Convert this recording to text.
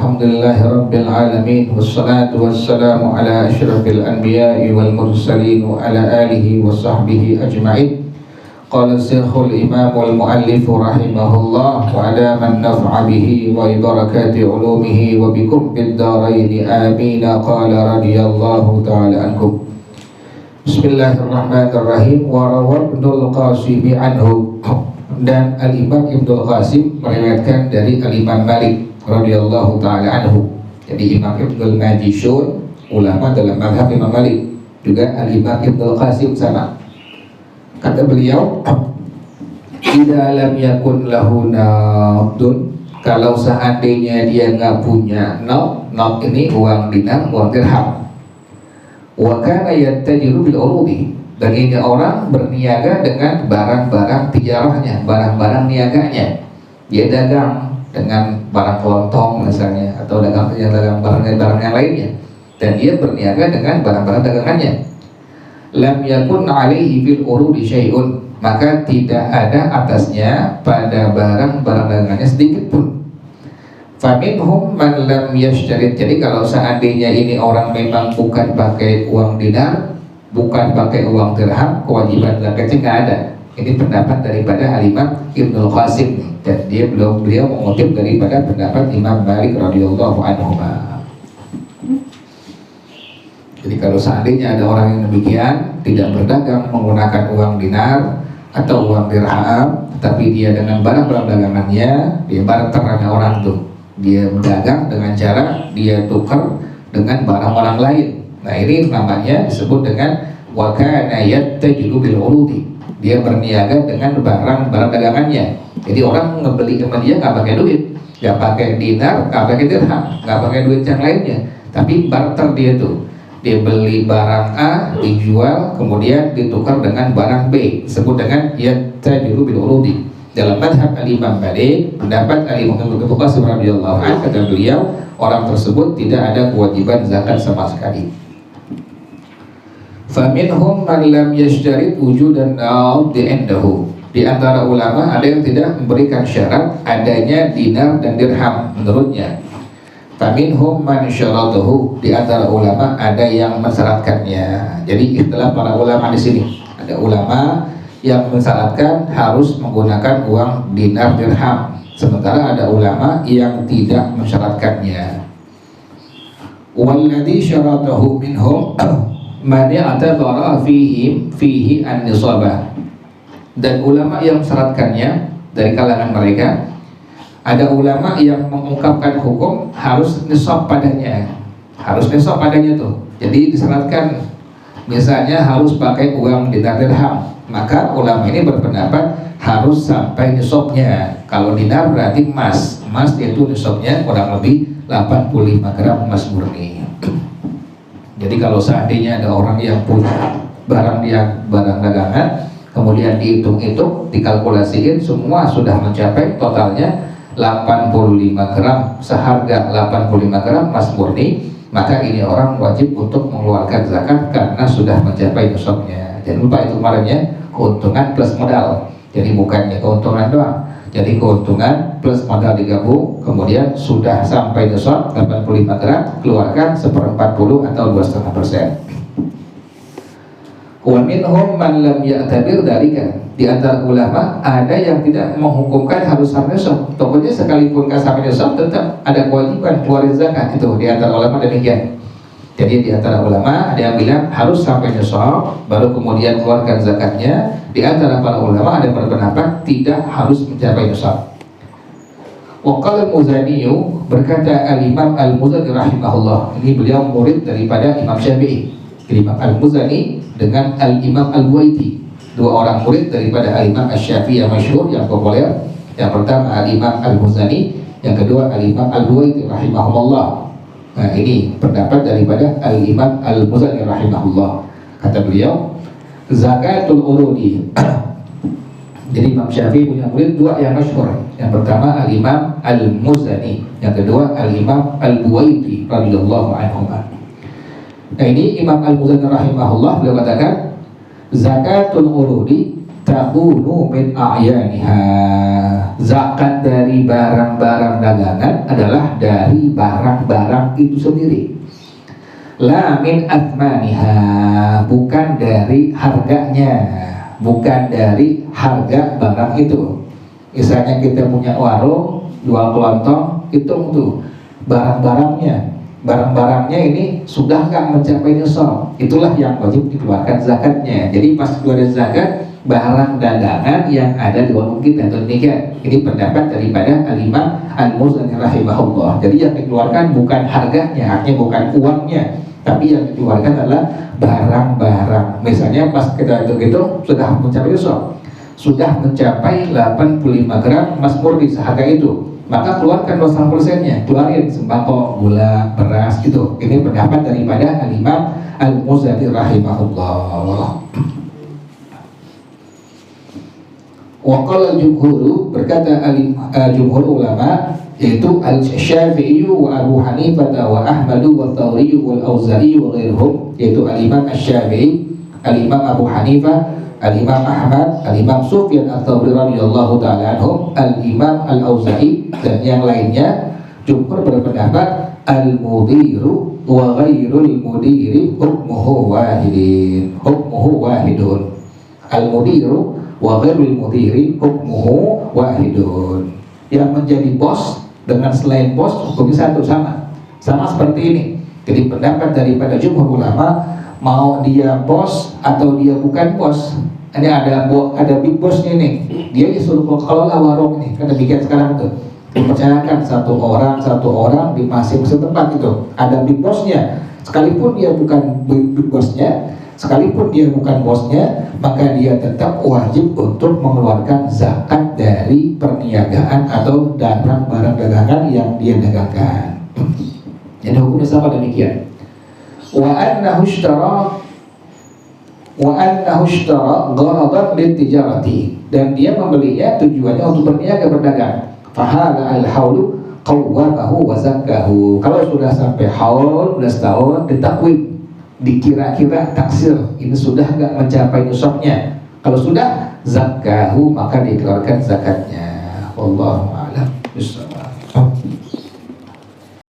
Alhamdulillahirabbil alamin wassalatu wassalamu ala asyrafil anbiya'i wal mursalin wa ala alihi wa sahbihi ajma'in. Qala Syekhul Imam wal Muallif rahimahullah wa ala man naf'a bihi wa barakati ulumihi wa bikum bid darain amin. Qala radhiyallahu ta'ala ankum. Bismillahirrahmanirrahim. Wa rawa Ibnul Qasim anhu, dan Al-Imam Ibnul Qasim meriwayatkan dari Al-Imam Malik radhiyallahu ta'ala anhu. Jadi Imam Ibnul Majishun, ulama dalam mazhab Imam Malik, juga Al-Imam Ibnul Qasim sama. Kata beliau, "Idza lam yakun lahu naqdun," kalau seandainya dia nggak punya naq ini uang dinar, uang dirham. Wa kana yattajiru bil urudi, dan ini orang berniaga dengan barang-barang tijarahnya, barang-barang niaganya. Dia dagang dengan barang kelontong misalnya, atau dagang barang yang lainnya, dan dia berniaga dengan barang-barang dagangannya. Lam yakun alaihi fil urudi syai'un, maka tidak ada atasnya pada barang-barang dagangannya sedikit pun. Faminhum man lam yashtarit, jadi kalau seandainya ini orang memang bukan pakai uang dinar, bukan pakai uang dirham, kewajiban zakatnya nggak ada. Ini pendapat daripada Al-Imam Ibnul Qasim, dan beliau mengutip daripada pendapat Imam Malik radhiyallahu anhu. Jadi kalau seandainya ada orang yang demikian, tidak berdagang menggunakan uang dinar atau uang dirham, tapi dia dengan barang-barang dagangannya, dia barter sama orang tuh, dia berdagang dengan cara dia tukar dengan barang-barang lain. Nah ini namanya disebut dengan wa kana yattajiru bil urudi, dia berniaga dengan barang-barang dagangannya. Jadi orang ngebeli sama dia nggak pakai duit, nggak pakai dinar, nggak pakai dirham, nggak pakai duit yang lainnya, tapi barter dia tuh. Dia beli barang A, dijual, kemudian ditukar dengan barang B, disebut dengan yattajiru bil urudi. Dalam mazhab Al-Imam Malik, pendapat Al-Imam Ibnul Qasim radhiyallahu anhu, kata beliau, orang tersebut tidak ada kewajiban zakat sama sekali. Faminhum man lam yashtarit wujudan naqdi indahu, di antara ulama ada yang tidak memberikan syarat adanya dinar dan dirham menurutnya. Faminhum man syaratahu, di antara ulama ada yang mensyaratkannya. Jadi istilah para ulama di sini, ada ulama yang mensyaratkan harus menggunakan uang dinar dirham, sementara ada ulama yang tidak mensyaratkannya. Walladzi syaratahu minhum man i'tabara fihi an-nisabah, dan ulama yang mensyaratkannya dari kalangan mereka, ada ulama yang mengungkapkan hukum harus nisab padanya, harus nisab padanya tuh. Jadi disyaratkan misalnya harus pakai uang dinar dirham, maka ulama ini berpendapat harus sampai nisabnya. Kalau dinar berarti emas itu nisabnya kurang lebih 85 gram emas murni. Jadi kalau seandainya ada orang yang punya barang dagangan, kemudian dihitung-hitung, dikalkulasiin, semua sudah mencapai totalnya 85 gram, seharga 85 gram emas murni, maka ini orang wajib untuk mengeluarkan zakat karena sudah mencapai nisabnya. Jangan lupa itu kemarinnya keuntungan plus modal. Jadi bukannya keuntungan doang, jadi keuntungan plus modal digabung, kemudian sudah sampai nisab 85 gram, keluarkan 1/40 atau 2,5%. Wa minhum man lam ya'tabir dzalika, di antara ulama ada yang tidak menghukumkan harus sampai nisab. Pokoknya sekalipun nggak sampai nisab tetap ada kewajiban keluarin zakat. Itu di antara ulama demikian. Jadi di antara ulama ada yang bilang harus sampai nisab baru kemudian keluarkan zakatnya. Di antara para ulama ada yang berpendapat tidak harus mencapai nisab. Wa qala al-Muzani, berkata Al-Imam Al-Muzani rahimahullah, ini beliau murid daripada Imam Syafi'i. Imam Al-Muzani dengan Al-Imam Al-Buwaiti, dua orang murid daripada Al-Imam Asy-Syafi'i yang masyhur, yang populer. Yang pertama Al-Imam Al-Muzani, yang kedua Al-Imam Al-Buwaiti rahimahullah. Nah ini pendapat daripada Al-Imam Al-Muzani rahimahullah. Kata beliau, zakatul urudi. Jadi Imam Syafi'i punya murid dua yang masyhur. Yang pertama Al-Imam Al-Muzani, yang kedua Al-Imam Al-Buwaiti radhiyallahu anhu. Nah ini Imam Al-Muzani rahimahullah beliau katakan zakatul urudi takunu min a'yaniha. Zakat dari barang-barang dagangan adalah dari barang-barang itu sendiri. La min athmaniha, bukan dari harganya, bukan dari harga barang itu. Misalnya kita punya warung, jual kelontong, hitung tuh barang-barangnya. Barang-barangnya ini sudah nggak mencapai nisab, itulah yang wajib dikeluarkan zakatnya. Jadi pas keluar zakat barang dagangan yang ada di warung kita, itu demikian. Ini pendapat daripada Al-Imam Al-Muzani rahimahullah. Jadi yang dikeluarkan bukan harganya, artinya bukan uangnya, tapi yang dikeluarkan adalah barang-barang. Misalnya pas kita hitung sudah mencapai nisab, sudah mencapai 85 gram emas murni seharga itu, maka keluarkan 20%-nya, keluarin sembako, gula, beras gitu. Ini pendapat daripada Al-Imam Al-Muzani rahimahullah. Waqala jumhur, berkata jumhur ulama, yaitu Al-Syafi'i wa Abu Hanifah wa Ahmadu wa Thawri wal Auza'i wa ghairuhum, yaitu Al-Imam Asy-Syafi'i, Al-Imam Abu Hanifah, Al-Imam Ahmad, Al-Imam Sufyan Ats-Tsauri radhiyallahu ta'ala anhum, Al-Imam Al-Auza'i dan yang lainnya. Jumhur berpendapat al-mudiru wa ghairul mudiri hukmuhu wahidun. Al-mudiru wa ghairul mudiri hukmuhu wahidun. Yang menjadi bos dengan selain bos hukumnya satu, sama seperti ini. Jadi pendapat daripada jumhur ulama, mau dia bos atau dia bukan bos, ini ada big bosnya nih, dia disuruh kelola warung nih, kan demikian sekarang tuh, dipercayakan satu orang di masing-masing tempat itu, ada big bosnya, sekalipun dia bukan big bosnya, sekalipun dia bukan bosnya, maka dia tetap wajib untuk mengeluarkan zakat dari perniagaan atau barang dagangan yang dia dagangkan. Jadi hukumnya sama demikian. Wa annahu ishtara gharadan litijarati, dan dia membelinya tujuannya untuk berniaga, berdagang. Fahala al-haulu qawwamahu wa zakkahu. Kalau sudah sampai haul, sudah setahun, ditakwim, dikira-kira taksir, ini sudah enggak mencapai nisabnya. Kalau sudah zakkahu, maka dikeluarkan zakatnya. Wallahu a'lam.